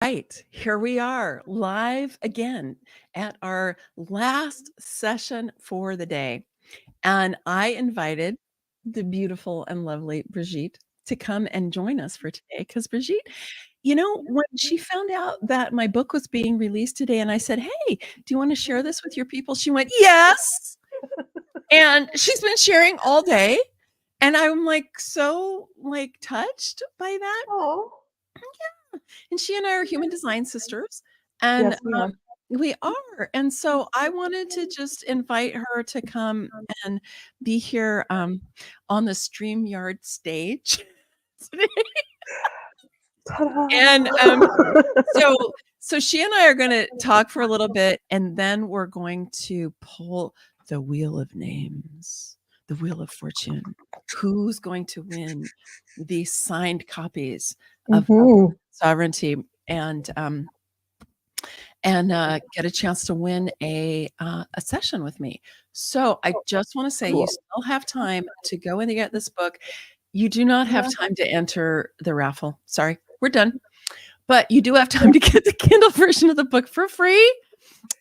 Right, here we are live again at our last session for the day. And I invited the beautiful and lovely Brigitte to come and join us for today. Because Brigitte, when she found out that my book was being released today, and I said, "Hey, do you want to share this with your people?" She went, "Yes." And she's been sharing all day. And I'm like so touched by that. Oh, And she and I are human design sisters, and, yes, we are. we are, and so I wanted to just invite her to come and be here, on the StreamYard stage today, and, Ta-da! so she and I are gonna talk for a little bit, and then we're going to pull the wheel of names, the wheel of fortune. Who's going to win these signed copies of Mhm. Sovereignty? And get a chance to win a session with me. So I just want to say you Cool. still have time to go in and get this book. You do not have Yeah. time to enter the raffle. Sorry, we're done. But you do have time to get the Kindle version of the book for free.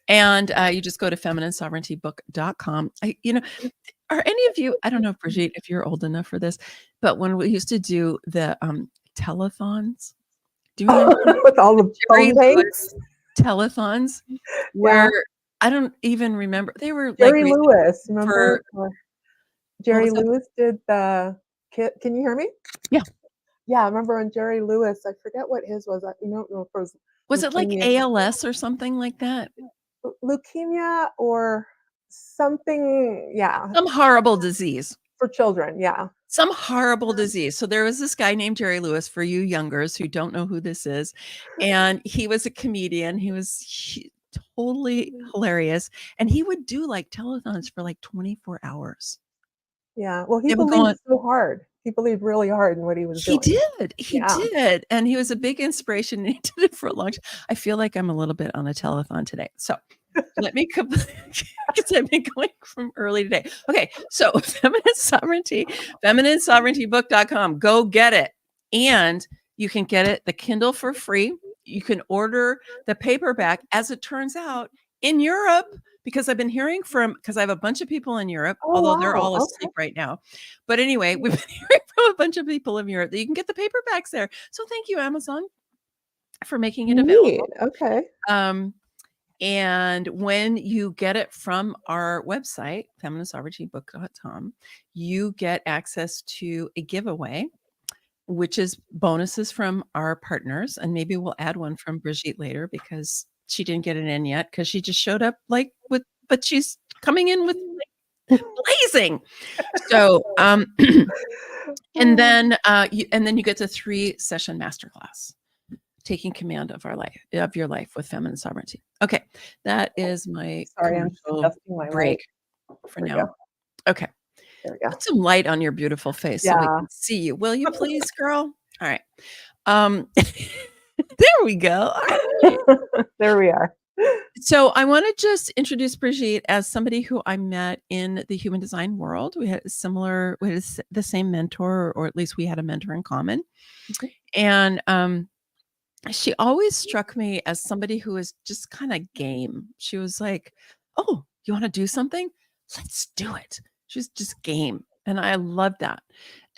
And you just go to femininesovereigntybook.com. Are any of you, I don't know, Brigitte, if you're old enough for this, but when we used to do the telethons, do you remember With all the Jerry phone Lewis banks? telethons Yeah. where I don't even remember. They were like Jerry raising Lewis, for remember? what Jerry was that? Lewis did the can you hear me? Yeah. Yeah, I remember when Jerry Lewis, I forget what his was. I don't know if it was Was it like leukemia ALS or something like that? leukemia or something, yeah, Some horrible disease. for children, yeah. Some horrible disease. So there was this guy named Jerry Lewis, for you youngers who don't know who this is, and he was a comedian. He was totally hilarious, and he would do like telethons for like 24 hours. Yeah, well, he They would go believed on. so hard. He believed really hard in what he was He doing. did, he Yeah. did, and he was a big inspiration, and he did it for a long time. I feel like I'm a little bit on a telethon today, so let me because I've been going from early today. Okay, so Feminine Sovereignty, femininesovereigntybook.com. Go get it, and you can get it, the Kindle for free. You can order the paperback, as it turns out, in Europe, because I've been hearing because I have a bunch of people in Europe, Oh, although they're wow, all okay. asleep right now. But anyway, we've been hearing from a bunch of people in Europe that you can get the paperbacks there. So thank you, Amazon, for making it Neat, available. okay. Um, and when you get it from our website, femininesovereigntybook.com, you get access to a giveaway, which is bonuses from our partners. And maybe we'll add one from Brigitte later because she didn't get it in yet because she just showed up but she's coming in with blazing. So, and then you get the 3-session masterclass, taking command of your life with feminine sovereignty. Okay, that is my Sorry, I'm just commercial adjusting my light. break for There we go. now. Okay, There we go. put some light on your beautiful face so we Yeah. can see you. Will you please, girl? All right. There we go. All right. There we are. So I want to just introduce Brigitte as somebody who I met in the human design world. We had the same mentor, or at least we had a mentor in common. Mhm. And she always struck me as somebody who was just kind of game. She was like, "Oh, you want to do something? Let's do it." She was just game. And I love that.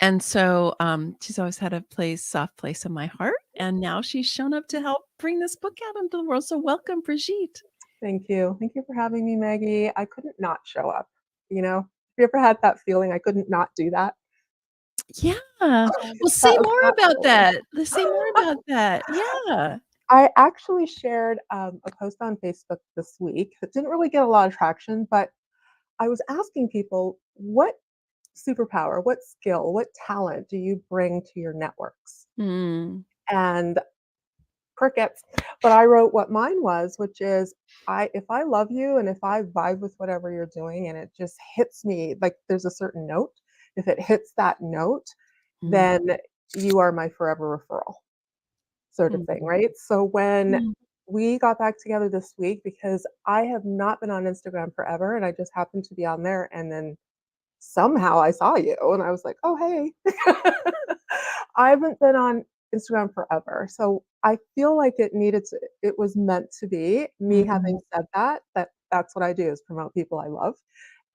And so she's always had a soft place in my heart. And now she's shown up to help bring this book out into the world. So welcome, Brigitte. Thank you. Thank you for having me, Maggie. I couldn't not show up, you know? Have you ever had that feeling I couldn't not do that? Yeah. Well, say That was more that about feeling. that. Let's say more about that. Yeah. I actually shared a post on Facebook this week that didn't really get a lot of traction, but I was asking people, what superpower, what skill, what talent do you bring to your networks? Mm. And crickets. But I wrote what mine was, which is if I love you and if I vibe with whatever you're doing and it just hits me, like there's a certain note, if it hits that note, Mm. then you are my forever referral sort of thing, Mm. right? So when Mm. we got back together this week, because I have not been on Instagram forever and I just happened to be on there, and then somehow I saw you and I was like, oh, hey. I haven't been on Instagram forever. So I feel like it was meant to be. Me having Mhm. said that, that's what I do is promote people I love,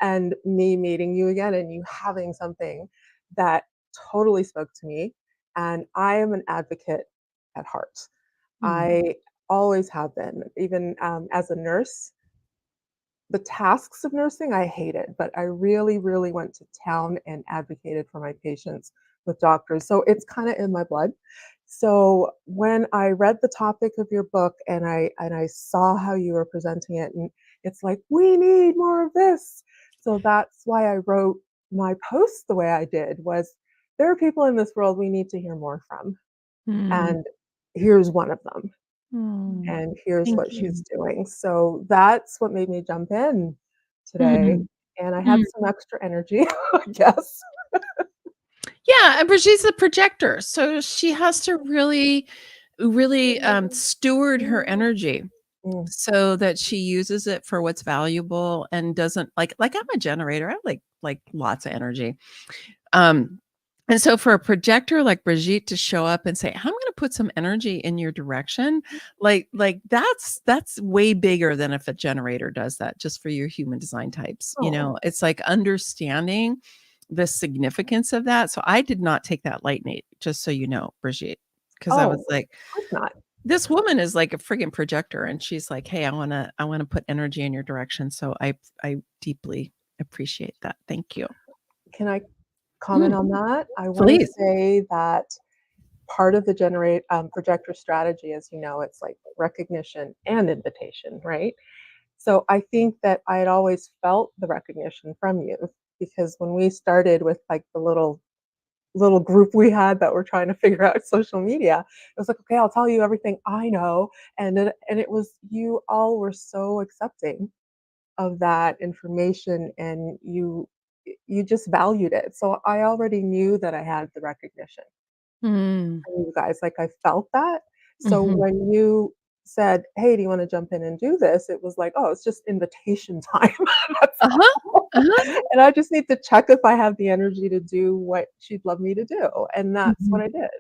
and me meeting you again and you having something that totally spoke to me, and I am an advocate at heart. Mm. I always have been, even, as a nurse. The tasks of nursing I hated, but I really, really went to town and advocated for my patients with doctors, so it's kinda in my blood. So, when I read the topic of your book and I saw how you were presenting it, and it's like, "We need more of this." So that's why I wrote my post the way I did, was there are people in this world we need to hear more from, Mm. and here's one of them Mm. and here's Thank what she's you. doing. So that's what made me jump in today, Mhm. and I had Mm. some extra energy, I guess. Yeah, but she's a projector, so she has to really, steward her energy Mm. so that she uses it for what's valuable and doesn't like, I'm a generator, I have, like, lots of energy. Um, and so for a projector like Brigitte to show up and say, "I'm gonna put some energy in your direction," that's way bigger than if a generator does that just for your human design types, you Oh, know? It's like understanding the significance of that. So I did not take that lightly, just so you know, Brigitte, because I was oh, like, of course not. "This woman is like a friggin' projector," and she's like, "Hey, I wanna put energy in your direction." So I deeply appreciate that. Thank you. Can I comment Mm, on that? I wanna please. say that part of the projector strategy, as you know, it's like recognition and invitation, right? So I think that I had always felt the recognition from you, because when we started with, like, the little group we had that were trying to figure out social media. It was like, "Okay, I'll tell you everything I know," and it was you all were so accepting of that information, and you just valued it. So I already knew that I had the recognition Mm. from you guys, like, I felt that. So Mhm. when you said, "Hey, do you wanna jump in and do this?" It was like, "Oh, it's just invitation time." That's Uh-huh, all. uh-huh. And I just need to check if I have the energy to do what she'd love me to do, and that's what Mhm. I did,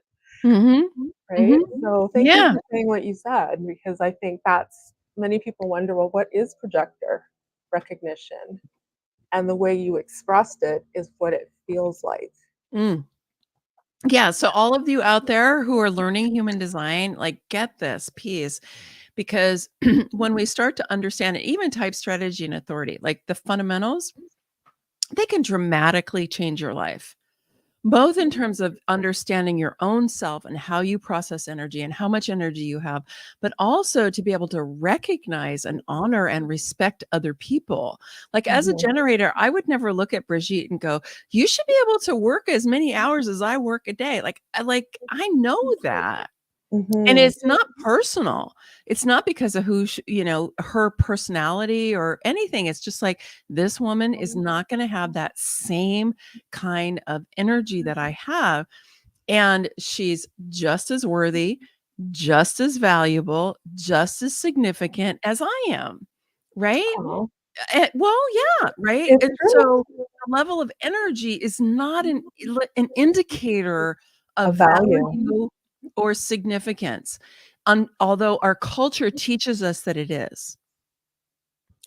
Mhm. right? Mhm. So thank you Yeah. for saying what you said, because I think that's many people wonder, well, what is projector recognition? And the way you expressed it is what it feels like. Mm. Yeah, so all of you out there who are learning human design, like, get this piece because when we start to understand it, even type, strategy, and authority, like the fundamentals, they can dramatically change your life. Both in terms of understanding your own self and how you process energy and how much energy you have, but also to be able to recognize and honor and respect other people. Like as a Mhm, generator, I would never look at Brigitte and go, "You should be able to work as many hours as I work a day." I know that. And mhm, it's not personal. It's not because of who her personality or anything. It's just like, this woman is not gonna have that same kind of energy that I have, and she's just as worthy, just as valuable, just as significant as I am, right? aw, Well, yeah, right? it's And true. so the level of energy is not an indicator A of value. value or significance, although our culture teaches us that it is,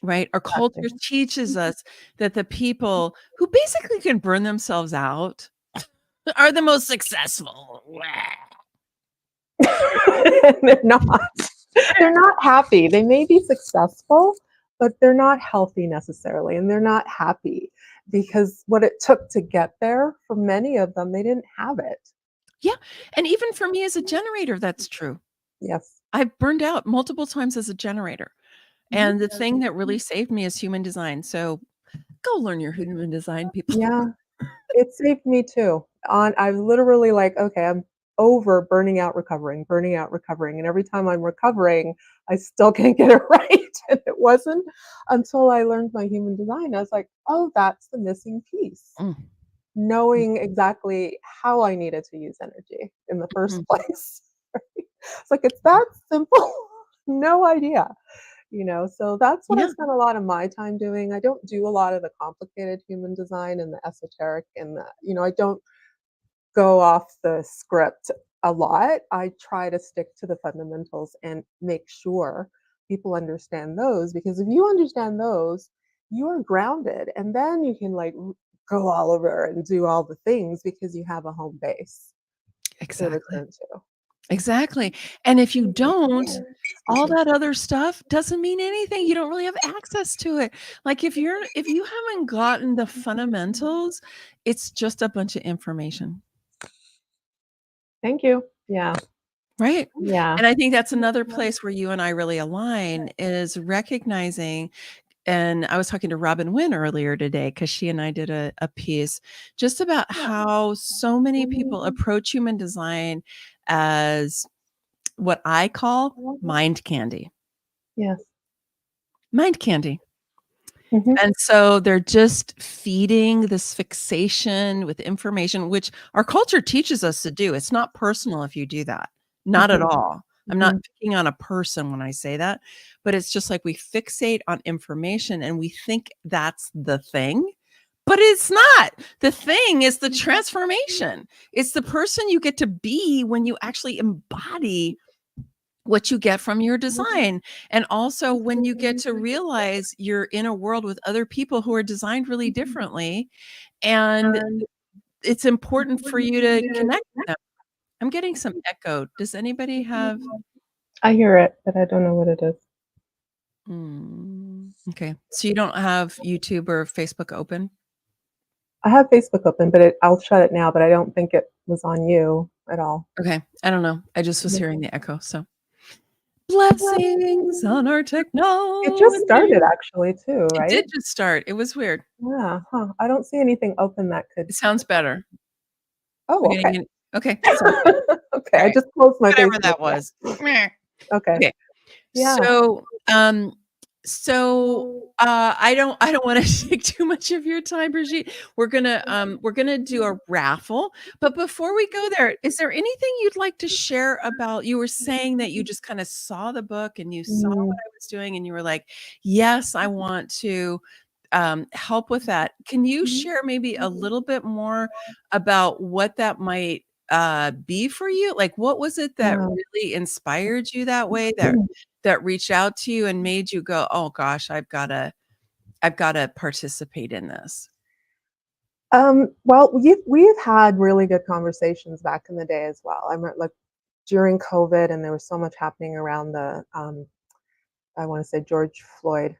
right? Our culture Exactly. teaches us that the people who basically can burn themselves out are the most successful. They're not. They're not happy. They may be successful, but they're not healthy necessarily, and they're not happy because what it took to get there, for many of them, they didn't have it. Yeah, and even for me as a generator, that's true. Yes. I've burned out multiple times as a generator. And the thing that really saved me is human design. So go learn your human design, people. Yeah. It saved me too. I was literally like, "Okay, I'm over burning out, recovering," and every time I'm recovering, I still can't get it right, and it wasn't until I learned my human design, I was like, "Oh, that's the missing piece." Mm, mm, Knowing exactly how I needed to use energy in the first mhm. place. It's like, it's that simple. No idea. So that's what I Yeah. spent a lot of my time doing. I don't do a lot of the complicated human design and the esoteric and I don't go off the script. a lot, I try to stick to the fundamentals and make sure people understand those, because if you understand those, you're grounded, and then you can like go all over and do all the things because you have a home base to Exactly. return to. Exactly, and if you don't, Excuse all me. that other stuff doesn't mean anything, you don't really have access to it. Like, if you haven't gotten the fundamentals, it's just a bunch of information, Thank you. Yeah. right? Yeah. And I think that's another place where you and I really align is recognizing, and I was talking to Robin Wynn earlier today because she and I did a piece just about how so many people approach human design as what I call mind candy. Yes. Mind candy. Mhm. And so they're just feeding this fixation with information, which our culture teaches us to do. It's not personal if you do that. Not at Mhm. all. I'm not Mhm. picking on a person when I say that, but it's just like we fixate on information and we think that's the thing, but it's not. The thing is the transformation. It's the person you get to be when you actually embody what you get from your design. And also when you get to realize you're in a world with other people who are designed really differently, and it's important for you to connect with them. I'm getting some echo. Does anybody have I hear it, but I don't know what it is. okay. So you don't have YouTube or Facebook open? I have Facebook open, but I'll shut it now, but I don't think it was on you at all. Okay. I don't know. I just was hearing the echo. So blessings on our It just started technology. actually too, It right? did just start. It was weird. Yeah, huh. I don't see anything open that could. It sounds better. Oh, We're okay. getting in okay. So, Okay, I alright. just closed my Whatever Facebook that now. was. Meh. Okay. Okay. Yeah. So, so, I don't wanna take too much of your time, Brigitte. We're gonna do a raffle, but before we go there, is there anything you'd like to share about you were saying that you just kinda saw the book and you saw what Mm, I was doing and you were like, "Yes, I want to, help with that." Can you share maybe a little bit more about what that might, be for you? Like, what was it that yeah. really inspired you that way, that reached out to you and made you go, "Oh gosh, I've gotta participate in this." Well, we've had really good conversations back in the day as well. I remember like during COVID, and there was so much happening around the I want to say George Floyd.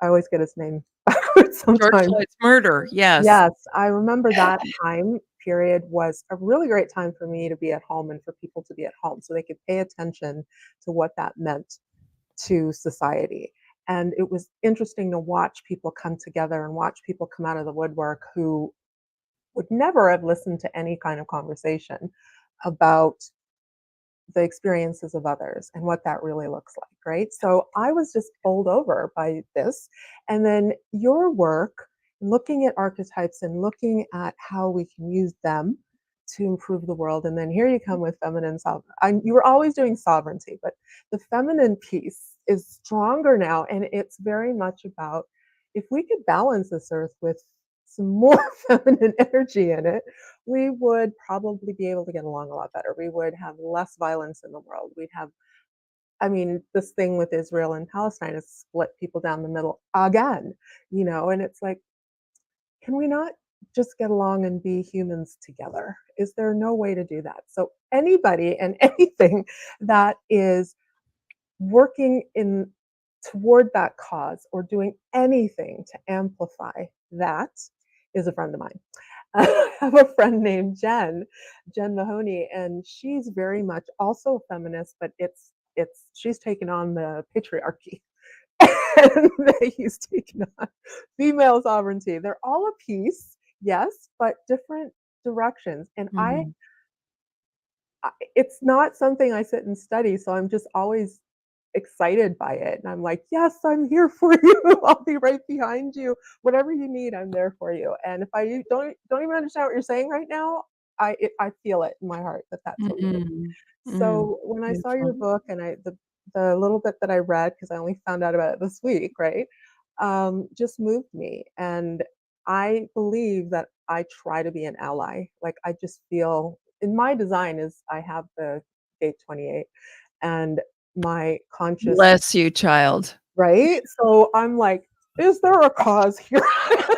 I always get his name backwards George sometimes. Floyd's murder, yes. Yes, I remember that time period was a really great time for me to be at home and for people to be at home so they could pay attention to what that meant to society. And it was interesting to watch people come together and watch people come out of the woodwork who would never have listened to any kind of conversation about the experiences of others and what that really looks like, right? So I was just bowled over by this. And then your work, looking at archetypes and looking at how we can use them to improve the world. And then here you come with feminine sovereignty. You were always doing sovereignty, but the feminine piece is stronger now. And it's very much about if we could balance this earth with some more feminine energy in it, we would probably be able to get along a lot better. We would have less violence in the world. We'd have, I mean, this thing with Israel and Palestine has split people down the middle again, and it's like, can we not just get along and be humans together? Is there no way to do that? So, anybody and anything that is working in toward that cause or doing anything to amplify that is a friend of mine. I have a friend named Jen Mahoney, and she's very much also a feminist, but it's she's taken on the patriarchy, and he's taken on female sovereignty. They're all a piece, yes, but different directions. And Mhm. it's not something I sit and study, so I'm just always excited by it. And I'm like, yes, I'm here for you. I'll be right behind you. Whatever you need, I'm there for you. And if I don't even understand what you're saying right now, I feel it in my heart that that's what you need. Mm. Mm. So when I saw your Beautiful. book and the little bit that I read, because I only found out about it this week, right? Just moved me. And I believe that I try to be an ally. Like I just feel in my design is I have the gate 28 and my conscious, Bless you, child. right? So I'm like, is there a cause here?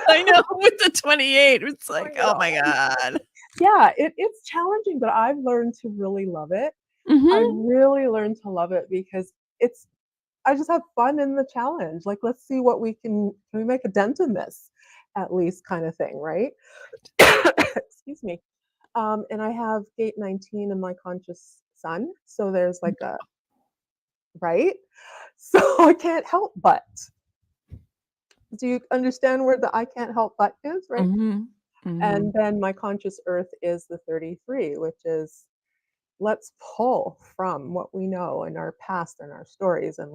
I know, with the 28, it's I like, oh know. my god. Yeah, it's challenging, but I've learned to really love it. I Mhm, really learned to love it because it's I just have fun in the challenge. Like, let's see what we make a dent in this at least kind of thing, right? Excuse me. And I have gate 19 in my conscious sun. So there's like a right. So I can't help but. Do you understand where the I can't help but is, right? mhm, And mhm, then my conscious earth is the 33, which is let's pull from what we know in our past and our stories and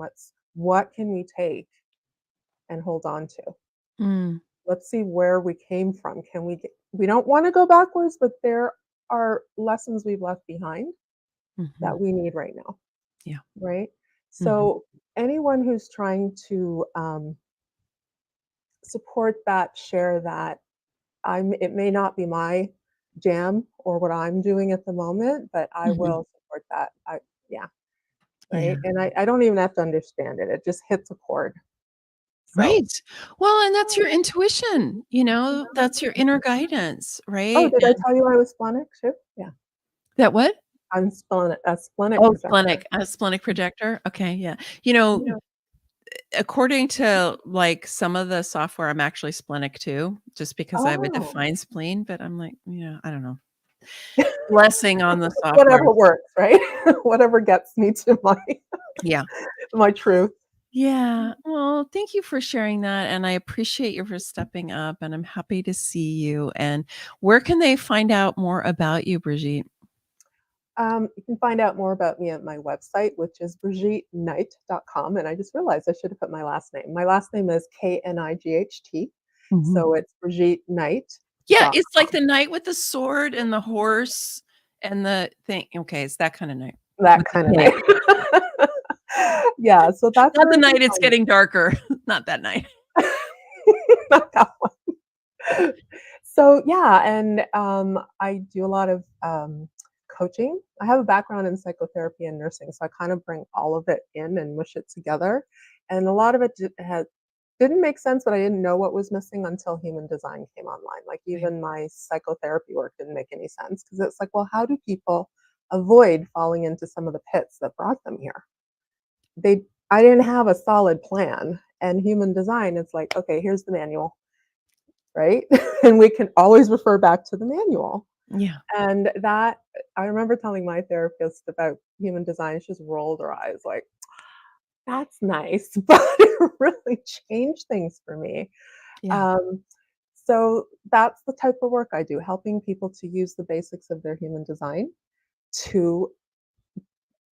what can we take and hold on to. mm, Let's see where we came from. We don't want to go backwards, but there are lessons we've left behind mhm, that we need right now, yeah, right? mhm, So anyone who's trying to support that, share that, it may not be my jam or what I'm doing at the moment, but I mhm, will support that. Yeah, yeah. right. And I don't even have to understand it. It just hits a chord. So, Right. Well, and that's your intuition, that's your inner guidance, oh, right? did I And tell you I was splenic too? Yeah, that what? I'm splenic Oh, projector. a splenic Mhm. projector? Okay, yeah. You know, Yeah. according to, like, some of the software, I'm actually splenic too, just because I have a Oh, defined spleen, but I'm like, I don't know. Blessing on the software. whatever works, right? Whatever gets me to my Yeah. my truth. Yeah. Well, thank you for sharing that, and I appreciate you for stepping up, and I'm happy to see you, and where can they find out more about you, Brigitte? You can find out more about me at my website, which is brigittenight.com. And I just realized I should have put my last name. My last name is Knight. Mhm. So it's Yeah, it's like brigittenight.com. the knight with the sword and the horse and the thing. Okay, it's that kinda knight That with the kind of cape. night. Yeah, so that's Not where the you can night it's find getting darker. Not that night. me. Not that one. So yeah, and I do a lot of coaching. I have a background in psychotherapy and nursing, so I kind of bring all of it in and mush it together. And a lot of it didn't make sense, but I didn't know what was missing until human design came online. Like Right. even my psychotherapy work didn't make any sense because it's like, well, how do people avoid falling into some of the pits that brought them here? They I didn't have a solid plan. And human design, it's like, okay, here's the manual, right? And we can always refer back to the manual. Yeah. And that I remember telling my therapist about human design. She just rolled her eyes like, that's nice, but it really changed things for me. Yeah. Um, so that's the type of work I do, helping people to use the basics of their human design to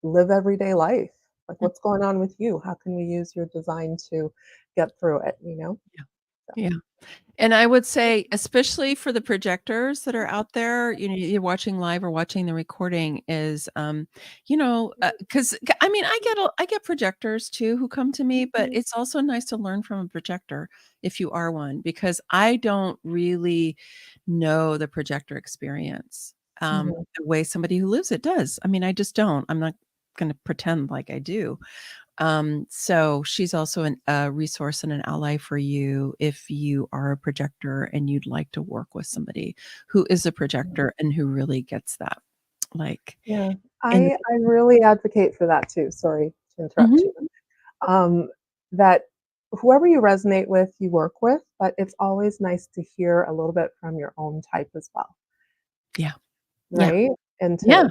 live everyday life. Like, Mm, what's going on with you? How can we use your design to get through it? yeah. So, Yeah. And I would say, especially for the projectors that are out there, you're watching live or watching the recording is, 'cause I mean, I get projectors too who come to me, but mhm, it's also nice to learn from a projector if you are one, because I don't really know the projector experience, mhm, the way somebody who lives it does. I mean, I just don't. I'm not gonna pretend like I do. So she's also a resource and an ally for you if you are a projector and you'd like to work with somebody who is a mhm. projector and who really gets that. Like, Yeah, and I really advocate for that too. Sorry to interrupt Mhm. you. Um, that whoever you resonate with, you work with, but it's always nice to hear a little bit from your own type as well, Yeah. Yeah. right? And to Yeah.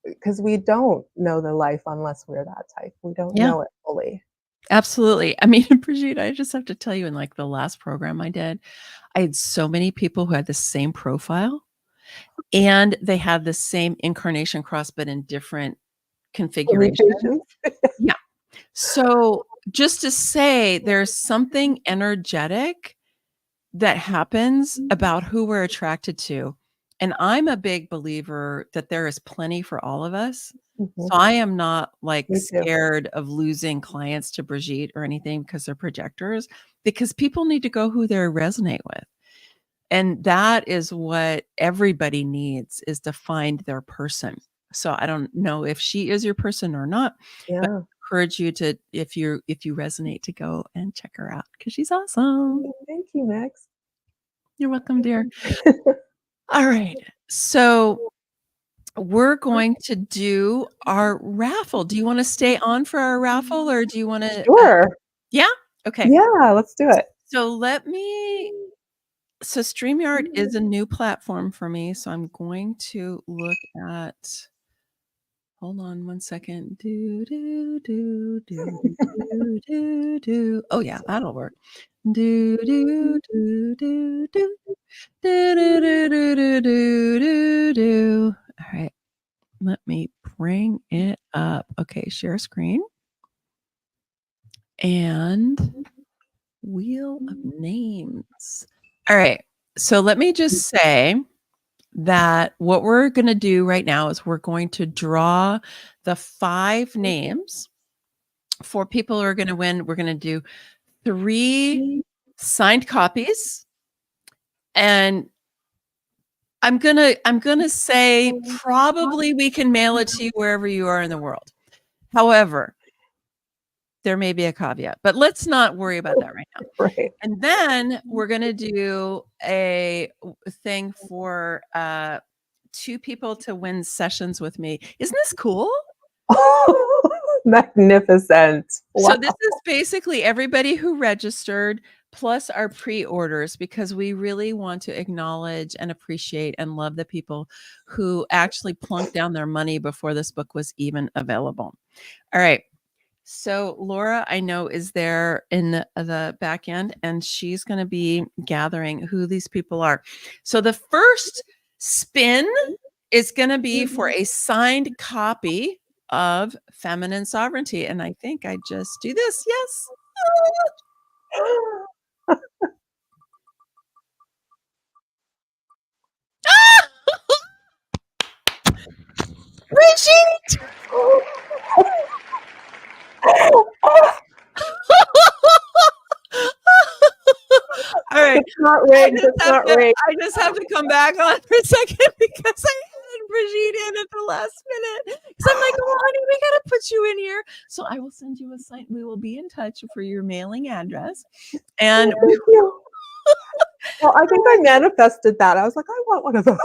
because we don't know the life unless we're that type. We don't Yeah. know it fully. Absolutely. I mean, Brigitte, I just have to tell you, in like the last program I did, I had so many people who had the same profile and they had the same incarnation cross, but in different configurations. Permutations. Yeah. So just to say there's something energetic that happens about who we're attracted to. And I'm a big believer that there is plenty for all of us. Mhm, So I am not like me too. scared of losing clients to Brigitte or anything because they're projectors, because people need to go who they resonate with. And that is what everybody needs, is to find their person. So I don't know if she is your person or not, but Yeah. I encourage you to, if you resonate, to go and check her out because she's awesome. Thank you, Max. You're welcome, dear. All right. So we're going to do our raffle. Do you want to stay on for our raffle, or do you want to? Sure. Yeah. Okay. Yeah, let's do it. So so StreamYard is a new platform for me. So I'm going to look at, hold on one second. Do, do, do, do, do, do, do. Oh, yeah, that'll work. Do, do, do, do, do. Do, do, do, do, do, do, do, do. All right. Let me bring it up. Okay, share screen. And Wheel of Names. All right. So let me just say that what we're going to do right now is we're going to draw the 5 names for people who are going to win. We're going to do 3 signed copies, and I'm gonna say probably we can mail it to you wherever you are in the world. However, there may be a caveat, but let's not worry about that right now. Right. And then we're gonna do a thing for 2 people to win sessions with me. Isn't this cool? Magnificent. So Wow. this is basically everybody who registered plus our pre-orders, because we really want to acknowledge and appreciate and love the people who actually plunked down their money before this book was even available. All right. So Laura, I know, is there in the back end, and she's going to be gathering who these people are. So the first spin is going to be for a signed copy of Feminine Sovereignty. And I think I just do this. Yes. Brigitte! All right. It's not rigged. It's not rigged. I just have to come back on for a second because I had Brigitte in at the last minute. Because I'm like, oh, honey, we got to put you in here. So I will send you a sign. We will be in touch for your mailing address. And Thank you. Well, I think I manifested that. I was like, I want one of those.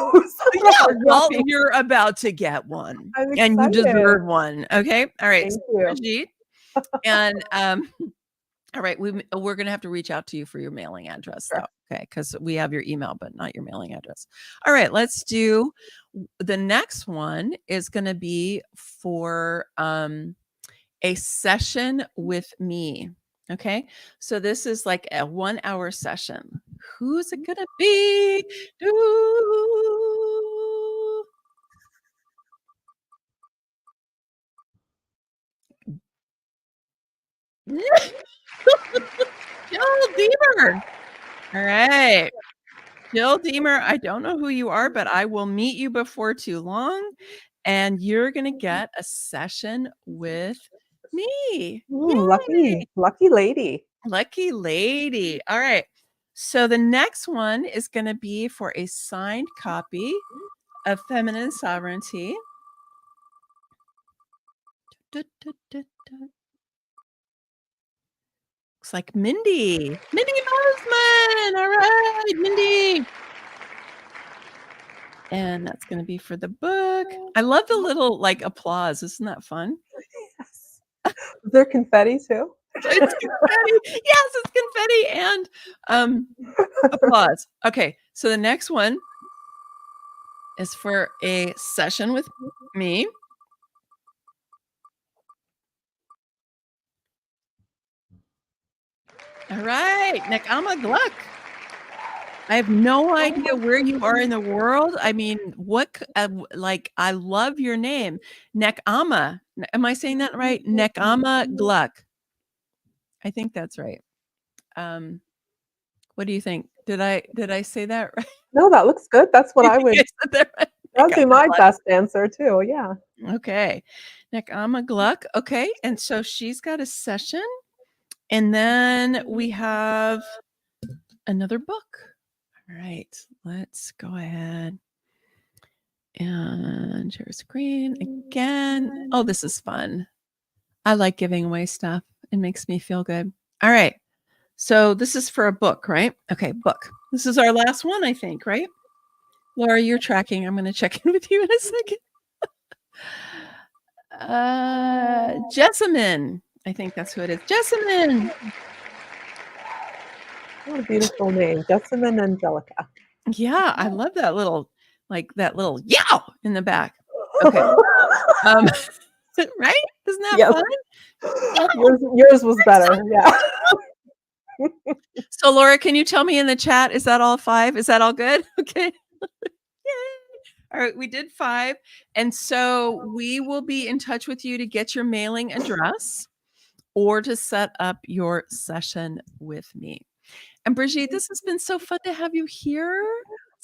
yeah, well, you're about to get one. I'm And you excited. deserve one. Okay. All right. Thank So you. Brigitte. And all right, we're gonna have to reach out to you for your mailing address, Sure. though, okay? Because we have your email, but not your mailing address. All right, let's do the next one. Is gonna be for a session with me. Okay, so this is like a 1-hour session. Who's it gonna be? Jill Deemer. All right. Jill Deemer, I don't know who you are, but I will meet you before too long, and you're gonna get a session with me. Yay! Lucky lady. Lucky lady. All right. So the next one is gonna be for a signed copy of Feminine Sovereignty. Looks like Mindy. Mindy Mosman. All right, Mindy. And that's gonna be for the book. I love the little, like, applause. Isn't that fun? Yes. Is there confetti too? It's confetti. Yes, it's confetti and applause. Okay, so the next one is for a session with me. All right, Nekama Gluck. I have no idea where you are in the world. I mean, like, I love your name, Nekama. Am I saying that right? Nekama Gluck. I think that's right. What do you think? Did I say that right? No, that looks good. That's what You I think would I said that right? that'd be Nekama my Gluck. best answer too, yeah. Okay. Nekama Gluck. Okay, and so she's got a session, and then we have another book. All right, let's go ahead and share screen again. Oh, this is fun. I like giving away stuff. It makes me feel good. All right. So this is for a book, right? Okay, book. This is our last one, I think, right? Laura, you're tracking. I'm going to check in with you in a second. Jessamine. I think that's who it is. Jessamine. What a beautiful name, Jessamine Angelica. Yeah, I love that little, like that little yow in the back. Okay. Um, right? Isn't that Yes. fun? Yow. Yours was better. Yeah. So Laura, can you tell me in the chat, is that all 5? Is that all good? Okay. Yay. All right, we did 5. And so we will be in touch with you to get your mailing address or to set up your session with me. And Brigitte, this has been so fun to have you here.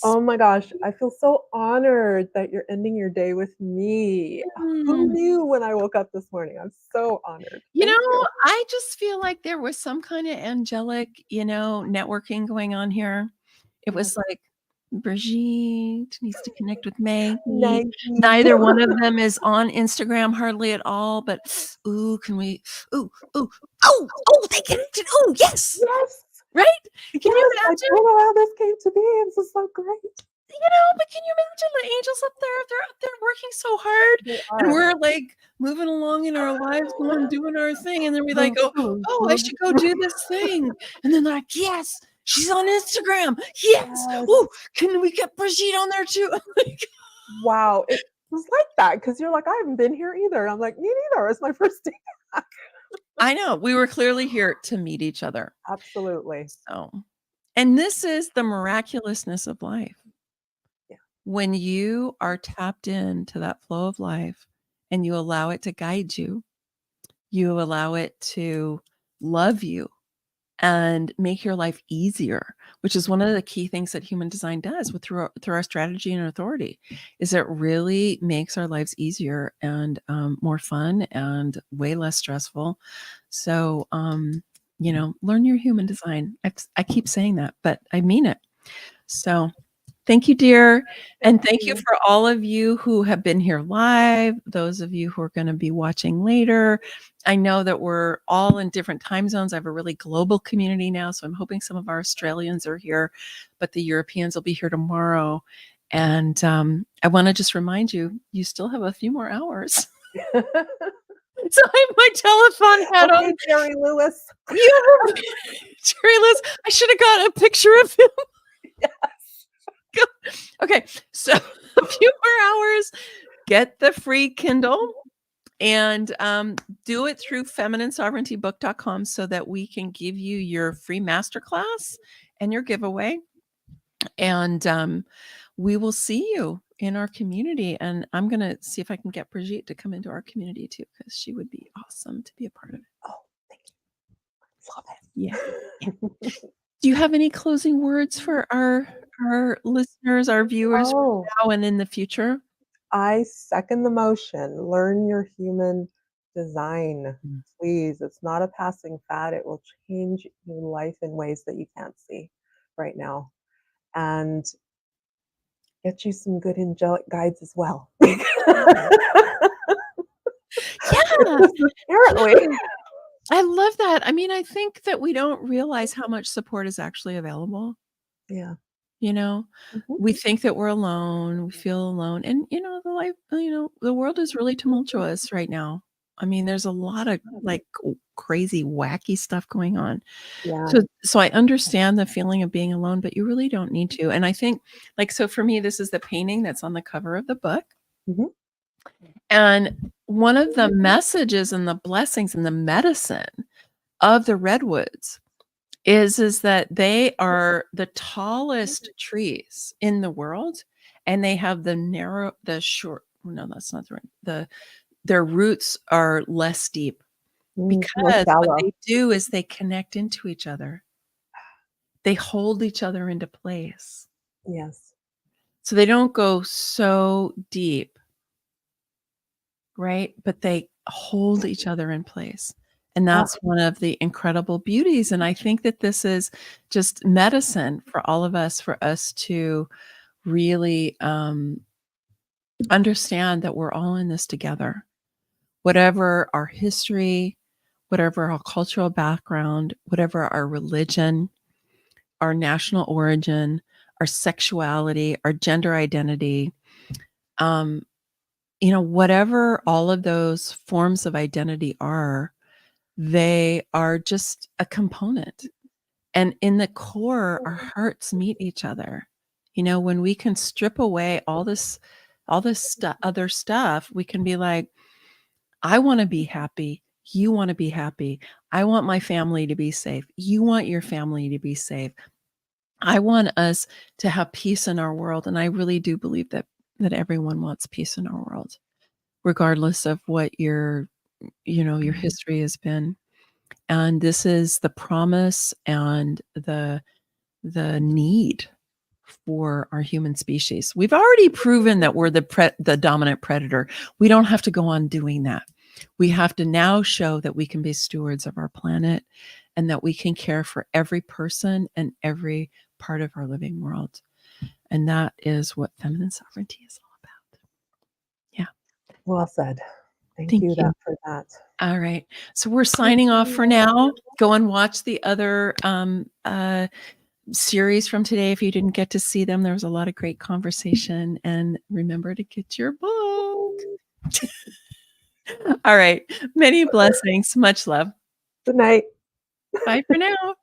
Oh my gosh, I feel so honored that you're ending your day with me. Who Mm. knew when I woke up this morning? I'm so honored. You Thank know, you. I just feel like there was some kind of angelic, networking going on here. It Yes. was like, Brigitte needs to connect with Maggie. Nike. Neither one of them is on Instagram hardly at all, but ooh, can we ooh, ooh, oh, they connected. Oh, yes. Yes. Right? Can you Yes. I imagine? don't know how this came to be. This is so great. But can you imagine the angels up there? They're up there working so hard, They and are. we're like moving along in our lives, going doing our thing, and then we like Boom, go, boom, "Oh, I boom. should go do this thing," and then they're like, "Yes, she's on Instagram. Yes. Yes. Oh, can we get Brigitte on there too?" I'm like, Wow. It was like that because you're like, I haven't been here either. And I'm like, me neither. It's my first day back. I know we were clearly here to meet each other. Absolutely. So, and this is the miraculousness of life. Yeah. When you are tapped into that flow of life and you allow it to guide you, you allow it to love you and make your life easier, which is one of the key things that human design does through our strategy and authority, is it really makes our lives easier and more fun and way less stressful. So, learn your human design. I keep saying that, but I mean it. So thank you, dear. Thank And thank you you. for all of you who have been here live, those of you who are going to be watching later. I know that we're all in different time zones. I have a really global community now, so I'm hoping some of our Australians are here, but the Europeans will be here tomorrow. And I want to just remind you, you still have a few more hours. So I have my telephone hat on. Okay, Jerry Lewis. You have Jerry Liz. I should have got a picture of him. Okay, so a few more hours. Get the free Kindle and do it through femininesovereigntybook.com so that we can give you your free masterclass and your giveaway. And we will see you in our community. And I'm going to see if I can get Brigitte to come into our community too, because she would be awesome to be a part of it. Oh, thank you. Love it. Yeah. Do you have any closing words for our listeners, our viewers Oh, now and in the future? I second the motion. Learn your human design. Mm. Please. It's not a passing fad. It will change your life in ways that you can't see right now. And get you some good angelic guides as well. Yeah, Apparently. I love that. I mean, I think that we don't realize how much support is actually available, Yeah. you know? Mhm. We think that we're alone, we feel alone, and, the world is really tumultuous right now. I mean, there's a lot of, like, crazy, wacky stuff going on. Yeah. So I understand the feeling of being alone, but you really don't need to, and I think, like, so for me, this is the painting that's on the cover of the book. Mhm. And one of the messages and the blessings and the medicine of the redwoods is that they are the tallest trees in the world, and they have the short no, that's not the right their roots are less deep More because what shallow. they do is they connect into each other. They hold each other into place. Yes. So they don't go so deep, right? But they hold each other in place. And Ah, that's one of the incredible beauties, and I think that this is just medicine for all of us, for us to really, understand that we're all in this together. Whatever our history, whatever our cultural background, whatever our religion, our national origin, our sexuality, our gender identity, um, whatever all of those forms of identity are, they are just a component. And in the core, our hearts meet each other. When we can strip away all this other stuff, we can be like, I want to be happy. You want to be happy. I want my family to be safe. You want your family to be safe. I want us to have peace in our world. And I really do believe that everyone wants peace in our world, regardless of what your history has been. And this is the promise and the need for our human species. We've already proven that we're the dominant predator. We don't have to go on doing that. We have to now show that we can be stewards of our planet and that we can care for every person and every part of our living world. And that is what feminine sovereignty is all about. Yeah. well said. Thank Thank you you. for that. All right. So we're signing off for now. Go and watch the other series from today if you didn't get to see them. There was a lot of great conversation. And remember to get your book. All right. Many blessings. Much love. Good night. Bye for now.